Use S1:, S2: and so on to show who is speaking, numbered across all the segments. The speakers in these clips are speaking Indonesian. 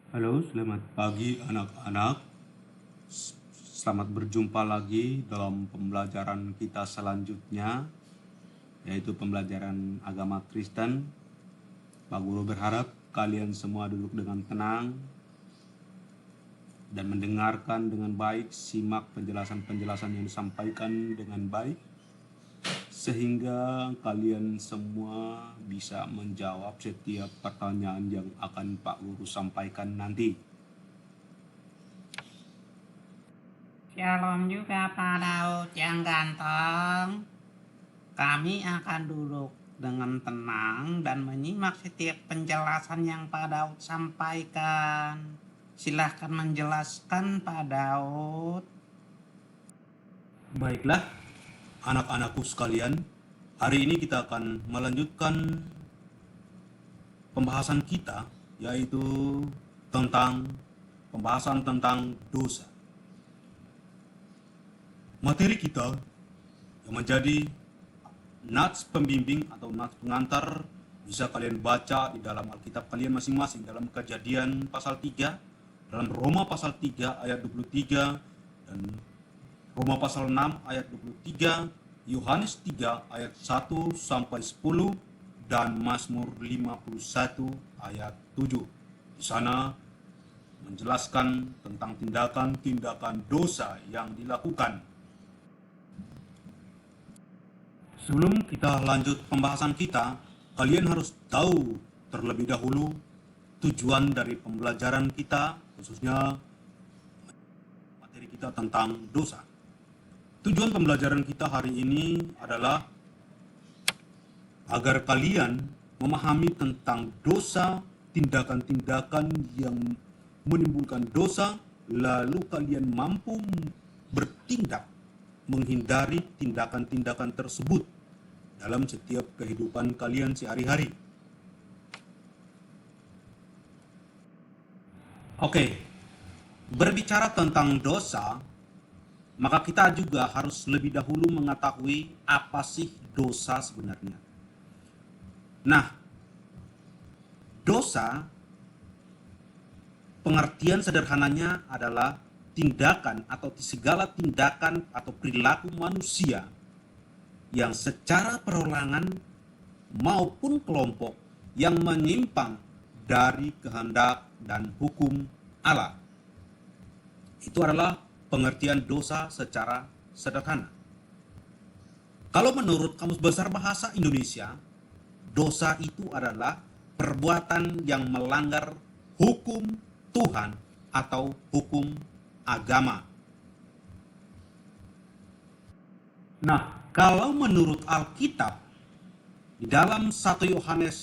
S1: Halo, selamat pagi anak-anak. Selamat berjumpa lagi dalam pembelajaran kita selanjutnya, yaitu pembelajaran agama Kristen. Pak Guru berharap kalian semua duduk dengan tenang dan mendengarkan dengan baik, simak penjelasan-penjelasan yang disampaikan dengan baik, sehingga kalian semua bisa menjawab setiap pertanyaan yang akan Pak Guru sampaikan nanti.
S2: Shalom juga Pak Daud yang ganteng. Kami akan duduk dengan tenang dan menyimak setiap penjelasan yang Pak Daud sampaikan. Silahkan menjelaskan Pak Daud.
S1: Baiklah, anak-anakku sekalian, hari ini kita akan melanjutkan pembahasan kita, yaitu pembahasan tentang dosa. Materi kita yang menjadi nats pembimbing atau nats pengantar bisa kalian baca di dalam Alkitab kalian masing-masing, dalam Kejadian pasal 3, dalam Roma pasal 3 ayat 23, dan Roma pasal 6 ayat 23, Yohanes 3 ayat 1 sampai 10, dan Mazmur 51 ayat 7. Di sana menjelaskan tentang tindakan-tindakan dosa yang dilakukan. Sebelum kita lanjut pembahasan kita, kalian harus tahu terlebih dahulu tujuan dari pembelajaran kita, khususnya materi kita tentang dosa. Tujuan pembelajaran kita hari ini adalah agar kalian memahami tentang dosa, tindakan-tindakan yang menimbulkan dosa, lalu kalian mampu bertindak menghindari tindakan-tindakan tersebut dalam setiap kehidupan kalian sehari-hari. Oke, berbicara tentang dosa, maka kita juga harus lebih dahulu mengetahui apa sih dosa sebenarnya. Nah, dosa pengertian sederhananya adalah tindakan atau segala tindakan atau perilaku manusia yang secara perorangan maupun kelompok yang menyimpang dari kehendak dan hukum Allah. Itu adalah pengertian dosa secara sederhana. Kalau menurut Kamus Besar Bahasa Indonesia, dosa itu adalah perbuatan yang melanggar hukum Tuhan atau hukum agama. Nah, kalau menurut Alkitab, di dalam 1 Yohanes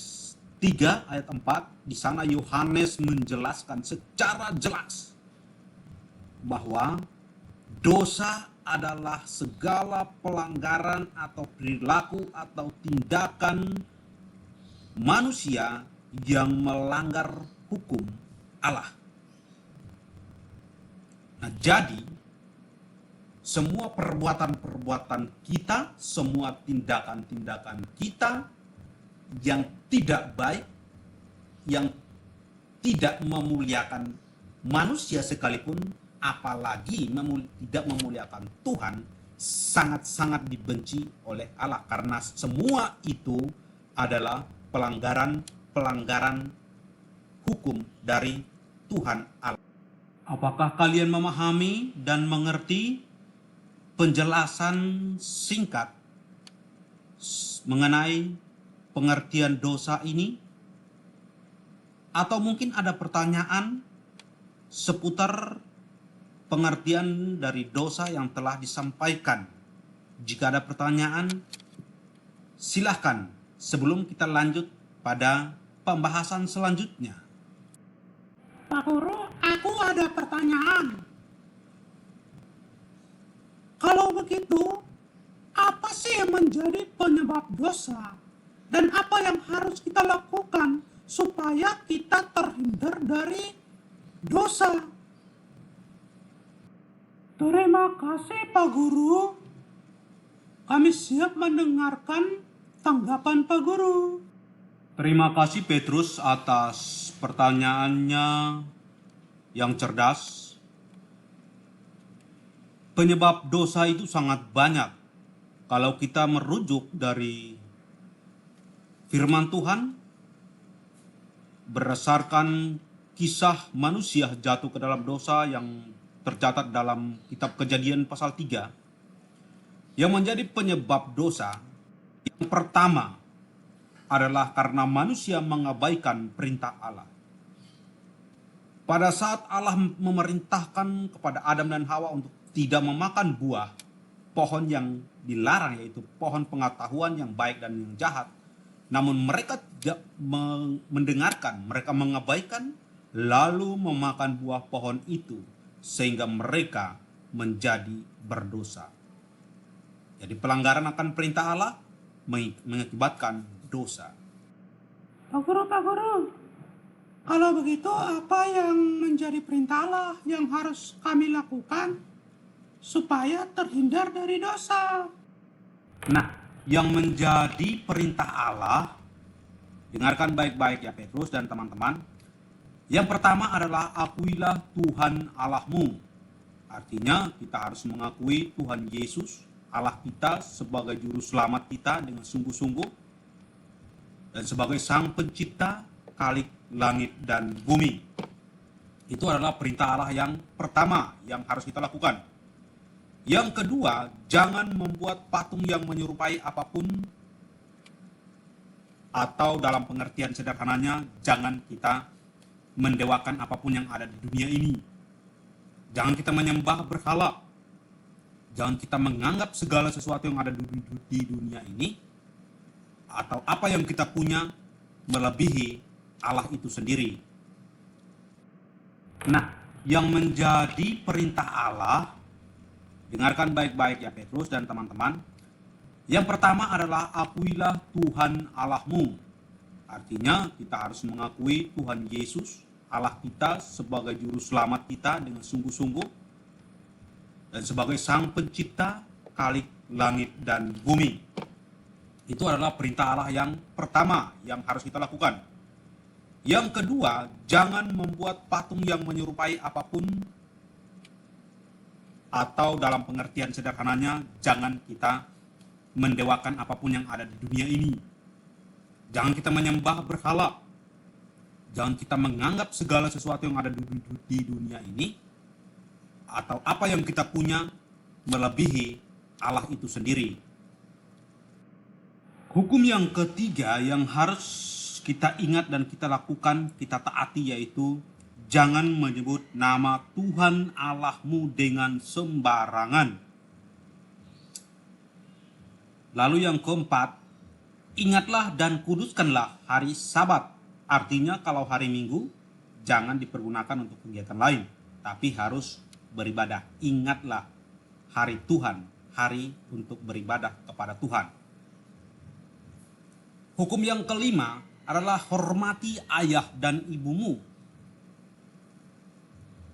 S1: 3 ayat 4, di sana Yohanes menjelaskan secara jelas bahwa dosa adalah segala pelanggaran atau perilaku atau tindakan manusia yang melanggar hukum Allah. Nah, jadi semua perbuatan-perbuatan kita, semua tindakan-tindakan kita yang tidak baik, yang tidak memuliakan manusia sekalipun, apalagi tidak memuliakan Tuhan, sangat-sangat dibenci oleh Allah, karena semua itu adalah pelanggaran hukum dari Tuhan Allah. Apakah kalian memahami dan mengerti penjelasan singkat mengenai pengertian dosa ini? Atau mungkin ada pertanyaan seputar pengertian dari dosa yang telah disampaikan? Jika ada pertanyaan, silahkan sebelum kita lanjut pada pembahasan selanjutnya.
S2: Pak Guru, aku ada pertanyaan. Kalau begitu, apa sih yang menjadi penyebab dosa? Dan apa yang harus kita lakukan supaya kita terhindar dari dosa? Terima kasih Pak Guru. Kami siap mendengarkan tanggapan Pak Guru.
S1: Terima kasih Petrus atas pertanyaannya yang cerdas, penyebab dosa itu sangat banyak. Kalau kita merujuk dari firman Tuhan, berdasarkan kisah manusia jatuh ke dalam dosa yang tercatat dalam kitab Kejadian pasal 3, yang menjadi penyebab dosa yang pertama adalah karena manusia mengabaikan perintah Allah. Pada saat Allah memerintahkan kepada Adam dan Hawa untuk tidak memakan buah pohon yang dilarang, yaitu pohon pengetahuan yang baik dan yang jahat, namun mereka tidak mendengarkan, mereka mengabaikan, lalu memakan buah pohon itu, sehingga mereka menjadi berdosa. Jadi pelanggaran akan perintah Allah mengakibatkan dosa.
S2: Pak Guru, kalau begitu apa yang menjadi perintah Allah yang harus kami lakukan supaya terhindar dari dosa?
S1: Nah, yang menjadi perintah Allah, dengarkan baik-baik ya Petrus dan teman-teman. Yang pertama adalah akuilah Tuhan Allahmu. Artinya kita harus mengakui Tuhan Yesus Allah kita sebagai juru selamat kita dengan sungguh-sungguh, dan sebagai sang pencipta kalik langit dan bumi. Itu adalah perintah Allah yang pertama yang harus kita lakukan. Yang kedua, jangan membuat patung yang menyerupai apapun, atau dalam pengertian sederhananya, jangan kita mendewakan apapun yang ada di dunia ini. Jangan kita menyembah berhala. Jangan kita menganggap segala sesuatu yang ada di dunia ini atau apa yang kita punya melebihi Allah itu sendiri. Nah, yang menjadi perintah Allah, dengarkan baik-baik ya Petrus dan teman-teman. Yang pertama adalah akuilah Tuhan Allahmu. Artinya kita harus mengakui Tuhan Yesus Allah kita sebagai juru selamat kita dengan sungguh-sungguh, dan sebagai sang pencipta kalik langit dan bumi. Itu adalah perintah Allah yang pertama yang harus kita lakukan. Yang kedua, jangan membuat patung yang menyerupai apapun, atau dalam pengertian sederhananya, jangan kita mendewakan apapun yang ada di dunia ini. Jangan kita menyembah berhala. Jangan kita menganggap segala sesuatu yang ada di dunia ini atau apa yang kita punya melebihi Allah itu sendiri. Hukum yang ketiga yang harus kita ingat dan kita lakukan, kita taati, yaitu jangan menyebut nama Tuhan Allahmu dengan sembarangan. Lalu yang keempat, ingatlah dan kuduskanlah hari Sabat. Artinya kalau hari Minggu jangan dipergunakan untuk kegiatan lain, tapi harus beribadah. Ingatlah hari Tuhan, hari untuk beribadah kepada Tuhan. Hukum yang kelima adalah hormati ayah dan ibumu.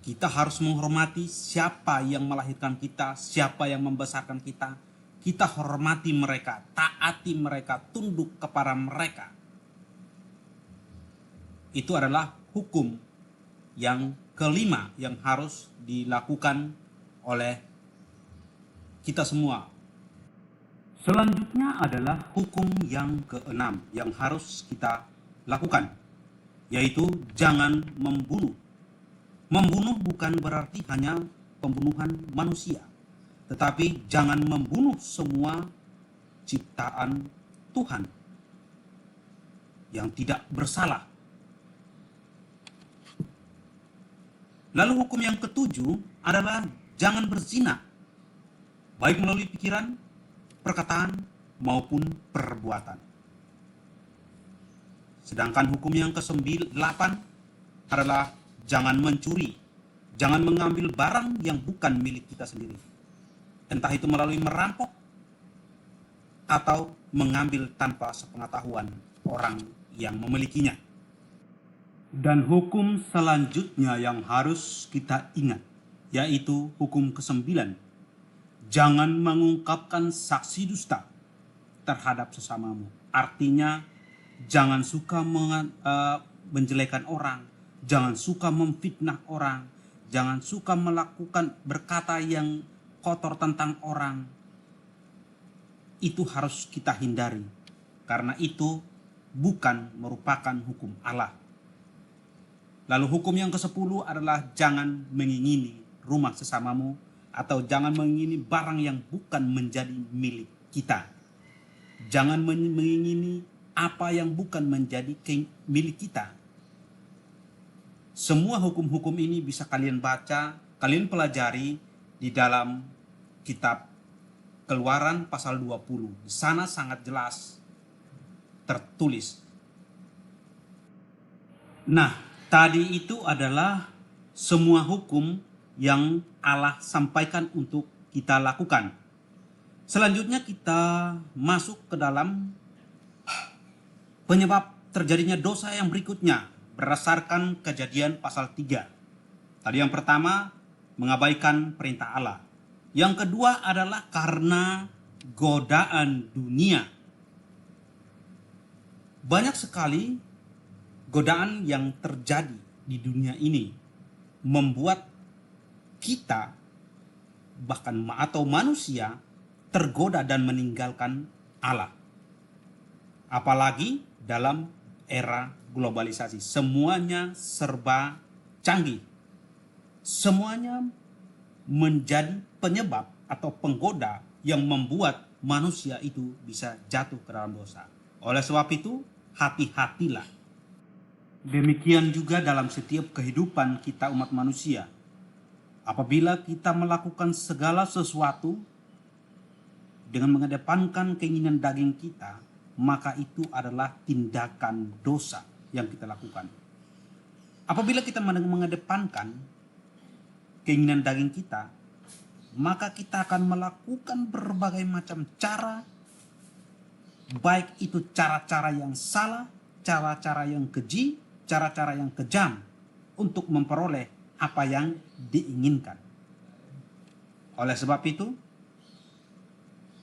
S1: Kita harus menghormati siapa yang melahirkan kita, siapa yang membesarkan kita. Kita hormati mereka, taati mereka, tunduk kepada mereka. Itu adalah hukum yang kelima yang harus dilakukan oleh kita semua. Selanjutnya adalah hukum yang keenam yang harus kita lakukan, yaitu jangan membunuh. Membunuh bukan berarti hanya pembunuhan manusia, tetapi jangan membunuh semua ciptaan Tuhan yang tidak bersalah. Lalu hukum yang ketujuh adalah jangan berzina, baik melalui pikiran, perkataan, maupun perbuatan. Sedangkan hukum yang ke-8 adalah jangan mencuri, jangan mengambil barang yang bukan milik kita sendiri. Entah itu melalui merampok atau mengambil tanpa sepengetahuan orang yang memilikinya. Dan hukum selanjutnya yang harus kita ingat, yaitu hukum ke-9. Jangan mengungkapkan saksi dusta terhadap sesamamu. Artinya, jangan suka menjelekan orang, jangan suka memfitnah orang, jangan suka melakukan berkata yang kotor tentang orang. Itu harus kita hindari, karena itu bukan merupakan hukum Allah. Lalu hukum yang ke-10 adalah jangan mengingini rumah sesamamu, atau jangan mengingini barang yang bukan menjadi milik kita. Jangan mengingini apa yang bukan menjadi milik kita. Semua hukum-hukum ini bisa kalian baca, kalian pelajari di dalam kitab Keluaran pasal 20. Di sana sangat jelas tertulis. Nah, tadi itu adalah semua hukum yang Allah sampaikan untuk kita lakukan. Selanjutnya kita masuk ke dalam penyebab terjadinya dosa yang berikutnya berdasarkan Kejadian pasal 3. Tadi yang pertama, mengabaikan perintah Allah. Yang kedua adalah karena godaan dunia. Banyak sekali godaan yang terjadi di dunia ini membuat kita bahkan atau manusia tergoda dan meninggalkan Allah. Apalagi dalam era globalisasi, semuanya serba canggih. Semuanya menjadi penyebab atau penggoda yang membuat manusia itu bisa jatuh ke dalam dosa. Oleh sebab itu, hati-hatilah. Demikian juga dalam setiap kehidupan kita umat manusia. Apabila kita melakukan segala sesuatu dengan mengedepankan keinginan daging kita, maka itu adalah tindakan dosa yang kita lakukan. Apabila kita mengedepankan keinginan daging kita, maka kita akan melakukan berbagai macam cara, baik itu cara-cara yang salah, cara-cara yang keji, cara-cara yang kejam untuk memperoleh apa yang diinginkan. Oleh sebab itu,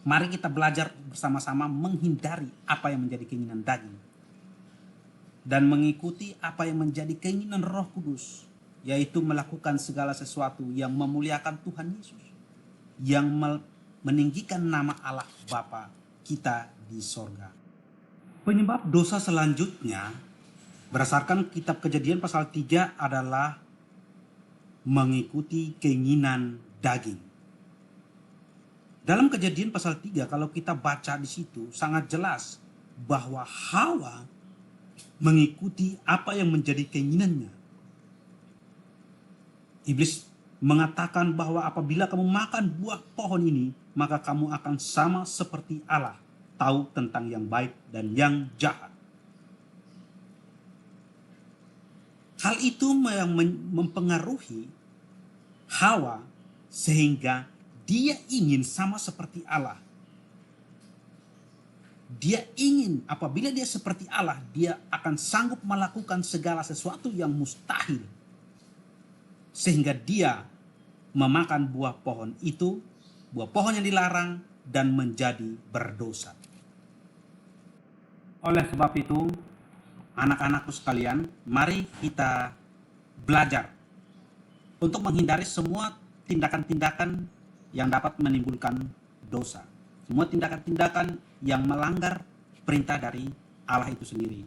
S1: mari kita belajar bersama-sama menghindari apa yang menjadi keinginan daging dan mengikuti apa yang menjadi keinginan Roh Kudus, yaitu melakukan segala sesuatu yang memuliakan Tuhan Yesus, yang meninggikan nama Allah Bapa kita di sorga. Penyebab dosa selanjutnya berdasarkan kitab Kejadian pasal 3 adalah mengikuti keinginan daging. Dalam Kejadian pasal 3 kalau kita baca di situ sangat jelas bahwa Hawa mengikuti apa yang menjadi keinginannya. Iblis mengatakan bahwa apabila kamu makan buah pohon ini, maka kamu akan sama seperti Allah, tahu tentang yang baik dan yang jahat. Hal itu yang mempengaruhi Hawa sehingga dia ingin sama seperti Allah. Dia ingin apabila dia seperti Allah, dia akan sanggup melakukan segala sesuatu yang mustahil. Sehingga dia memakan buah pohon itu, buah pohon yang dilarang, dan menjadi berdosa. Oleh sebab itu, anak-anakku sekalian, mari kita belajar untuk menghindari semua tindakan-tindakan yang dapat menimbulkan dosa. Semua tindakan-tindakan yang melanggar perintah dari Allah itu sendiri.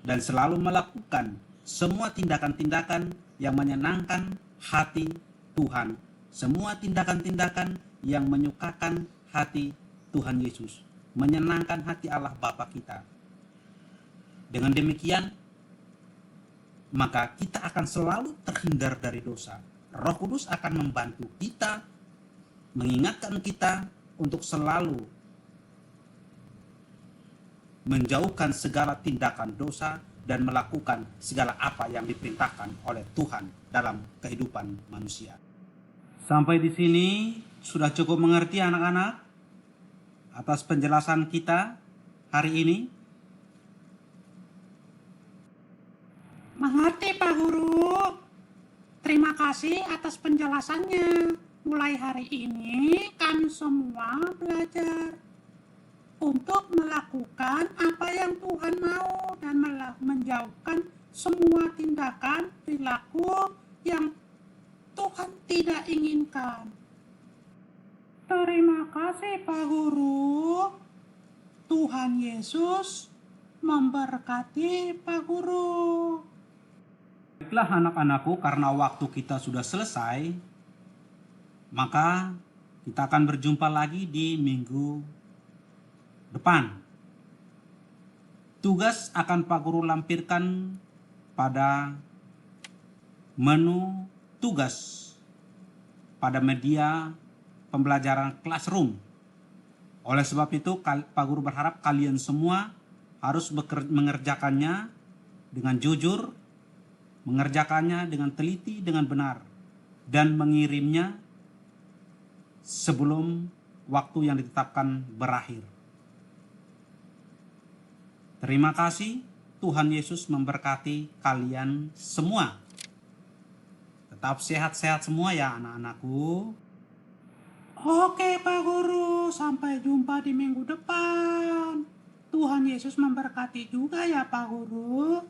S1: Dan selalu melakukan semua tindakan-tindakan yang menyenangkan hati Tuhan. Semua tindakan-tindakan yang menyukakan hati Tuhan Yesus. Menyenangkan hati Allah Bapa kita. Dengan demikian, maka kita akan selalu terhindar dari dosa. Roh Kudus akan membantu kita, mengingatkan kita untuk selalu menjauhkan segala tindakan dosa dan melakukan segala apa yang diperintahkan oleh Tuhan dalam kehidupan manusia. Sampai di sini sudah cukup mengerti anak-anak atas penjelasan kita hari ini?
S2: Mengerti Pak Guru. Terima kasih atas penjelasannya. Mulai hari ini kami semua belajar untuk melakukan apa yang Tuhan mau dan menjauhkan semua tindakan perilaku yang Tuhan tidak inginkan. Terima kasih Pak Guru. Tuhan Yesus memberkati Pak Guru.
S1: Baiklah anak-anakku, karena waktu kita sudah selesai, maka kita akan berjumpa lagi di minggu depan. Tugas akan Pak Guru lampirkan pada menu tugas pada media pembelajaran classroom. Oleh sebab itu, Pak Guru berharap kalian semua harus mengerjakannya dengan jujur, mengerjakannya dengan teliti, dengan benar, dan mengirimnya sebelum waktu yang ditetapkan berakhir. Terima kasih. Tuhan Yesus memberkati kalian semua. Tetap sehat-sehat semua ya anak-anakku.
S2: Oke Pak Guru, sampai jumpa di minggu depan. Tuhan Yesus memberkati juga ya Pak Guru.